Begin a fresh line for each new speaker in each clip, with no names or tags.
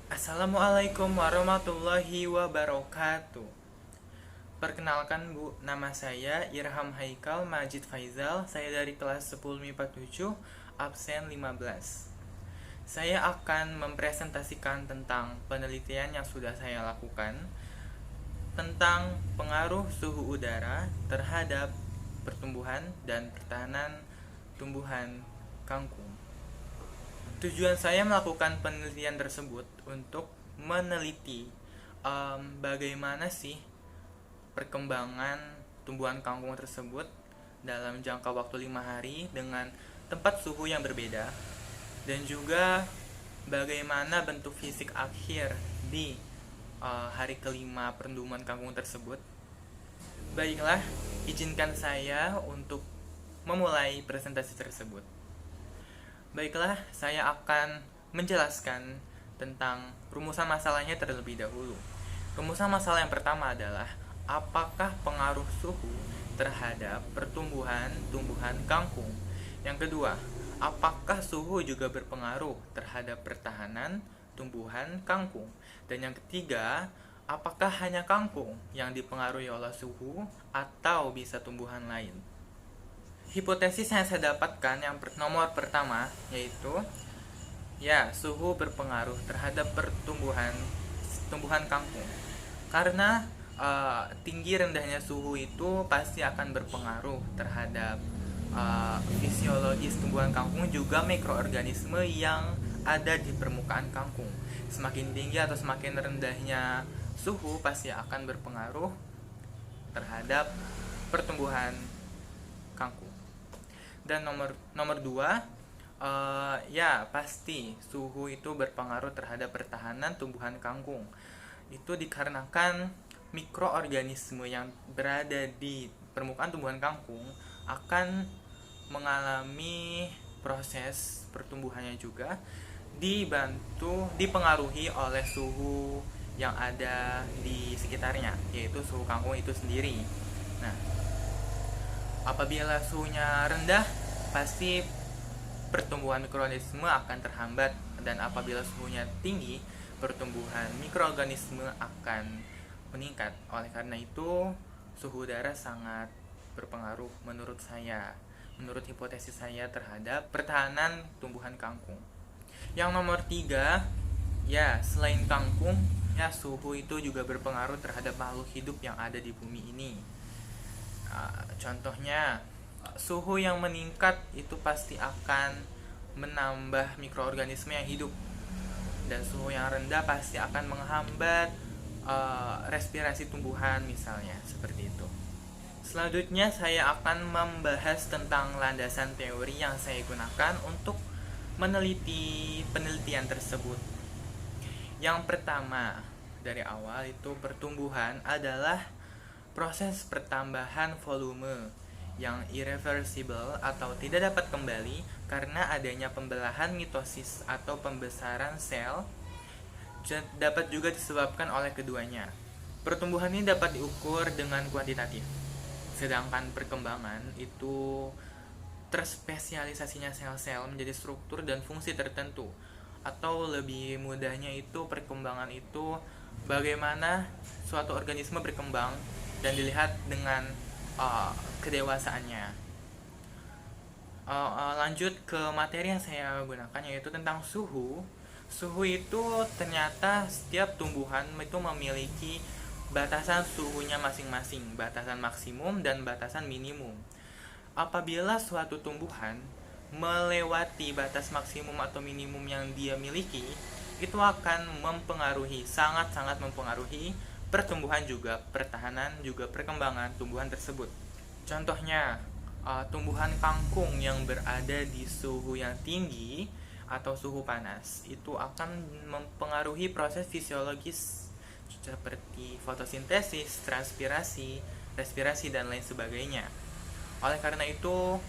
Assalamualaikum warahmatullahi wabarakatuh. Perkenalkan Bu, nama saya Irham Haikal Majid Faizal. Saya dari kelas 10 MIPA 7, absen 15. Saya akan mempresentasikan tentang penelitian yang sudah saya lakukan tentang pengaruh suhu udara terhadap pertumbuhan dan pertahanan tumbuhan kangkung. Tujuan saya melakukan penelitian tersebut untuk meneliti bagaimana sih perkembangan tumbuhan kangkung tersebut dalam jangka waktu 5 hari dengan tempat suhu yang berbeda, dan juga bagaimana bentuk fisik akhir di hari kelima pertumbuhan kangkung tersebut. Baiklah, izinkan saya untuk memulai presentasi tersebut. Baiklah, saya akan menjelaskan tentang rumusan masalahnya terlebih dahulu. Rumusan masalah yang pertama adalah apakah pengaruh suhu terhadap pertumbuhan tumbuhan kangkung. Yang kedua, apakah suhu juga berpengaruh terhadap pertahanan tumbuhan kangkung. Dan yang ketiga, apakah hanya kangkung yang dipengaruhi oleh suhu atau bisa tumbuhan lain. Hipotesis yang saya dapatkan yang nomor pertama yaitu suhu berpengaruh terhadap pertumbuhan tumbuhan kangkung. Karena tinggi rendahnya suhu itu pasti akan berpengaruh terhadap fisiologis tumbuhan kangkung, juga mikroorganisme yang ada di permukaan kangkung. Semakin tinggi atau semakin rendahnya suhu pasti akan berpengaruh terhadap pertumbuhan kangkung. Dan nomor dua, pasti suhu itu berpengaruh terhadap pertahanan tumbuhan kangkung. Itu dikarenakan mikroorganisme yang berada di permukaan tumbuhan kangkung akan mengalami proses pertumbuhannya juga dipengaruhi oleh suhu yang ada di sekitarnya, yaitu suhu kangkung itu sendiri. Nah, apabila suhunya rendah, pasti pertumbuhan mikroorganisme akan terhambat, dan apabila suhunya tinggi, pertumbuhan mikroorganisme akan meningkat. Oleh karena itu, suhu udara sangat berpengaruh menurut hipotesis saya terhadap pertahanan tumbuhan kangkung. Yang nomor 3, selain kangkung, suhu itu juga berpengaruh terhadap makhluk hidup yang ada di bumi ini. Contohnya, suhu yang meningkat itu pasti akan menambah mikroorganisme yang hidup, dan suhu yang rendah pasti akan menghambat respirasi tumbuhan misalnya, seperti itu. Selanjutnya saya akan membahas tentang landasan teori yang saya gunakan untuk meneliti penelitian tersebut. Yang pertama, dari awal itu pertumbuhan adalah proses pertambahan volume yang irreversible atau tidak dapat kembali karena adanya pembelahan mitosis atau pembesaran sel, dapat juga disebabkan oleh keduanya. Pertumbuhan ini dapat diukur dengan kuantitatif, sedangkan perkembangan itu terspesialisasinya sel-sel menjadi struktur dan fungsi tertentu. Atau lebih mudahnya itu, perkembangan itu bagaimana suatu organisme berkembang dan dilihat dengan kedewasaannya. Lanjut ke materi yang saya gunakan, yaitu tentang suhu. Suhu itu ternyata setiap tumbuhan itu memiliki batasan suhunya masing-masing, batasan maksimum dan batasan minimum. Apabila suatu tumbuhan melewati batas maksimum atau minimum yang dia miliki, itu akan mempengaruhi, sangat-sangat mempengaruhi pertumbuhan, juga pertahanan, juga perkembangan tumbuhan tersebut. Contohnya, tumbuhan kangkung yang berada di suhu yang tinggi atau suhu panas itu akan mempengaruhi proses fisiologis seperti fotosintesis, transpirasi, respirasi, dan lain sebagainya. Oleh karena itu,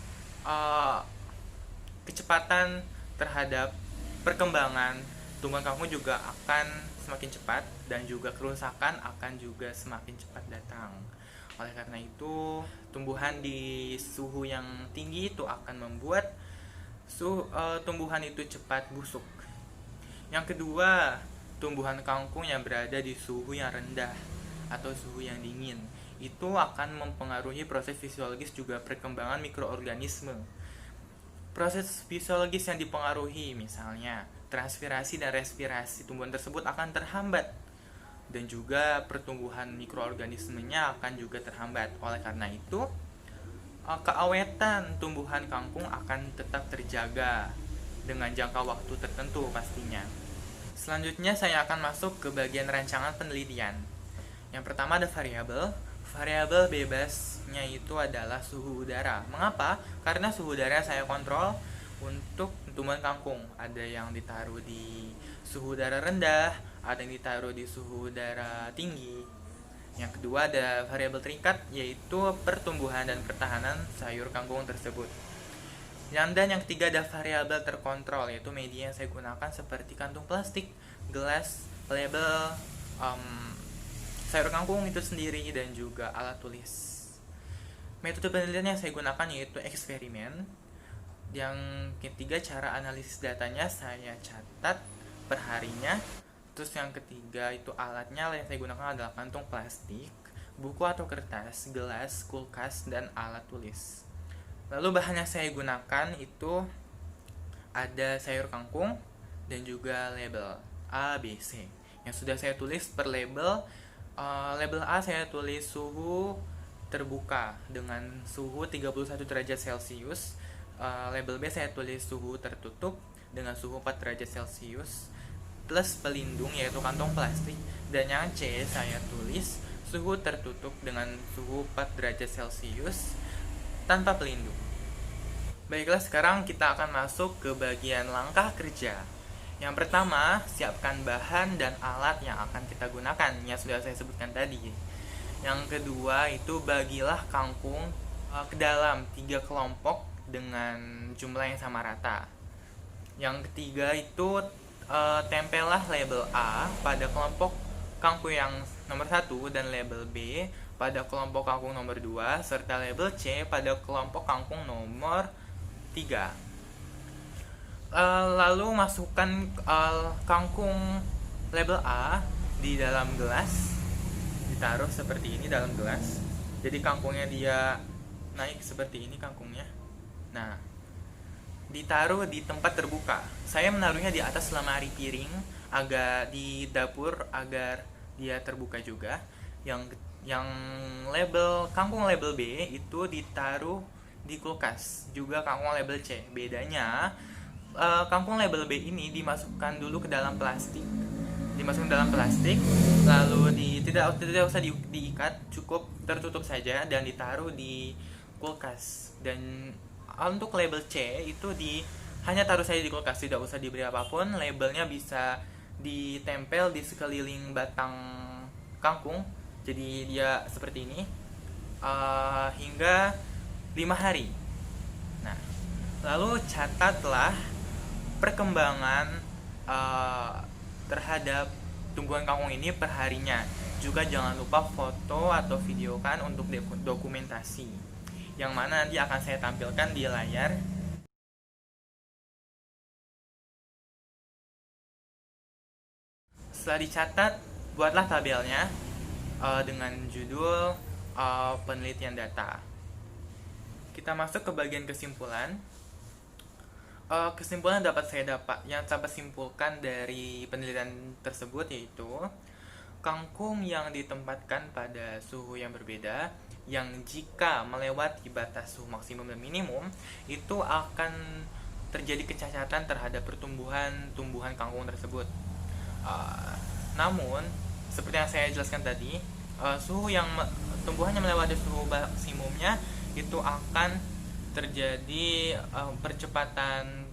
kecepatan terhadap perkembangan tumbuhan kangkung juga akan semakin cepat, dan juga kerusakan akan juga semakin cepat datang. Oleh karena itu, tumbuhan di suhu yang tinggi itu akan membuat tumbuhan itu cepat busuk. Yang kedua, tumbuhan kangkung yang berada di suhu yang rendah atau suhu yang dingin. Itu akan mempengaruhi proses fisiologis juga perkembangan mikroorganisme. Proses fisiologis yang dipengaruhi misalnya transpirasi dan respirasi tumbuhan tersebut akan terhambat, dan juga pertumbuhan mikroorganismenya akan juga terhambat. Oleh karena itu, keawetan tumbuhan kangkung akan tetap terjaga dengan jangka waktu tertentu pastinya. Selanjutnya saya akan masuk ke bagian rancangan penelitian. Yang pertama ada variabel. Variabel bebasnya itu adalah suhu udara. Mengapa? Karena suhu udara saya kontrol untuk tumbuhan kangkung. Ada yang ditaruh di suhu udara rendah, ada yang ditaruh di suhu udara tinggi. Yang kedua ada variabel terikat, yaitu pertumbuhan dan pertahanan sayur kangkung tersebut. Dan yang ketiga ada variabel terkontrol, yaitu media yang saya gunakan seperti kantung plastik, gelas, label, sayur kangkung itu sendiri, dan juga alat tulis. Metode penelitian yang saya gunakan yaitu eksperimen. Yang ketiga cara analisis datanya saya catat per harinya. Terus yang ketiga itu alatnya yang saya gunakan adalah kantung plastik, buku atau kertas, gelas, kulkas, dan alat tulis. Lalu bahan yang saya gunakan itu ada sayur kangkung dan juga label A, B, C yang sudah saya tulis per label. Label A saya tulis suhu terbuka dengan suhu 31 derajat Celcius. Label B saya tulis suhu tertutup dengan suhu 4 derajat Celcius plus pelindung yaitu kantong plastik. Dan yang C saya tulis suhu tertutup dengan suhu 4 derajat Celcius tanpa pelindung. Baiklah, sekarang kita akan masuk ke bagian langkah kerja. Yang pertama, siapkan bahan dan alat yang akan kita gunakan, yang sudah saya sebutkan tadi. Yang kedua, itu bagilah kangkung ke dalam 3 kelompok dengan jumlah yang sama rata. Yang ketiga, itu tempellah label A pada kelompok kangkung yang nomor 1 dan label B pada kelompok kangkung nomor 2, serta label C pada kelompok kangkung nomor 3. Lalu masukkan kangkung label A di dalam gelas, ditaruh seperti ini dalam gelas. Jadi kangkungnya dia naik seperti ini kangkungnya. Nah, ditaruh di tempat terbuka. Saya menaruhnya di atas lemari piring agak di dapur agar dia terbuka juga. Yang label kangkung label B itu ditaruh di kulkas, juga kangkung label C. Bedanya kangkung label B ini dimasukkan dulu ke dalam plastik, lalu tidak usah diikat, cukup tertutup saja dan ditaruh di kulkas. Dan untuk label C itu hanya taruh saja di kulkas, tidak usah diberi apapun. Labelnya bisa ditempel di sekeliling batang kangkung, jadi dia seperti ini hingga 5 hari. Nah, lalu catatlah perkembangan terhadap tumbuhan kangkung ini per harinya. Juga jangan lupa foto atau videokan untuk dokumentasi, yang mana nanti akan saya tampilkan di layar. Setelah dicatat, buatlah tabelnya dengan judul penelitian data. Kita masuk ke bagian kesimpulan. Kesimpulan yang dapat simpulkan dari penelitian tersebut yaitu kangkung yang ditempatkan pada suhu yang berbeda, yang jika melewati batas suhu maksimum dan minimum, itu akan terjadi kecacatan terhadap tumbuhan kangkung tersebut. Namun, seperti yang saya jelaskan tadi, suhu yang tumbuhannya melewati suhu maksimumnya itu akan terjadi percepatan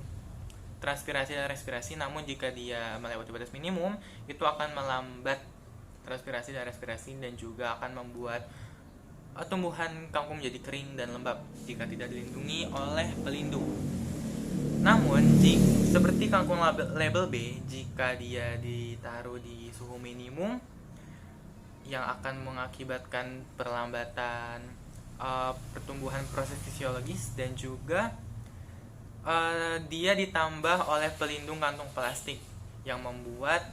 transpirasi dan respirasi. Namun jika dia melewati batas minimum, itu akan melambat transpirasi dan respirasi, dan juga akan membuat tumbuhan kangkung menjadi kering dan lembab jika tidak dilindungi oleh pelindung. Namun seperti kangkung label B, jika dia ditaruh di suhu minimum yang akan mengakibatkan perlambatan pertumbuhan proses fisiologis, dan juga dia ditambah oleh pelindung kantong plastik yang membuat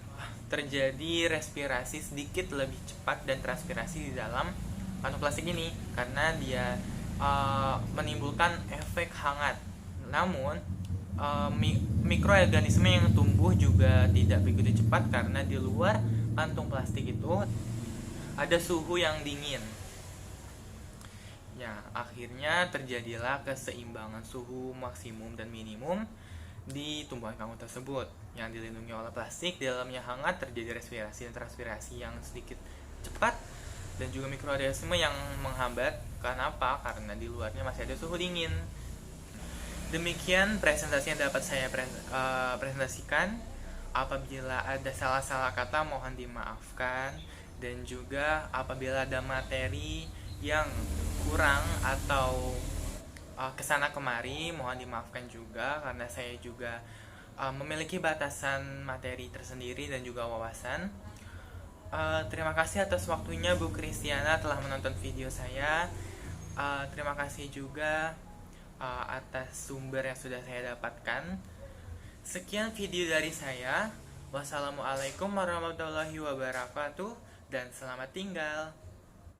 terjadi respirasi sedikit lebih cepat dan transpirasi di dalam kantong plastik ini karena dia menimbulkan efek hangat. Namun mikroorganisme yang tumbuh juga tidak begitu cepat karena di luar kantung plastik itu ada suhu yang dingin. Ya, akhirnya terjadilah keseimbangan suhu maksimum dan minimum di tumbuhan kangkung tersebut yang dilindungi oleh plastik. Di dalamnya hangat, terjadi respirasi dan transpirasi yang sedikit cepat dan juga mikroorganisme yang menghambat. Kenapa? Karena di luarnya masih ada suhu dingin. Demikian presentasi yang dapat saya presentasikan. Apabila ada salah-salah kata mohon dimaafkan, dan juga apabila ada materi yang kurang atau kesana kemari mohon dimaafkan juga karena saya juga memiliki batasan materi tersendiri dan juga wawasan. Terima kasih atas waktunya Bu Kristiana telah menonton video saya. Terima kasih juga atas sumber yang sudah saya dapatkan. Sekian video dari saya. Wassalamualaikum warahmatullahi wabarakatuh dan selamat tinggal.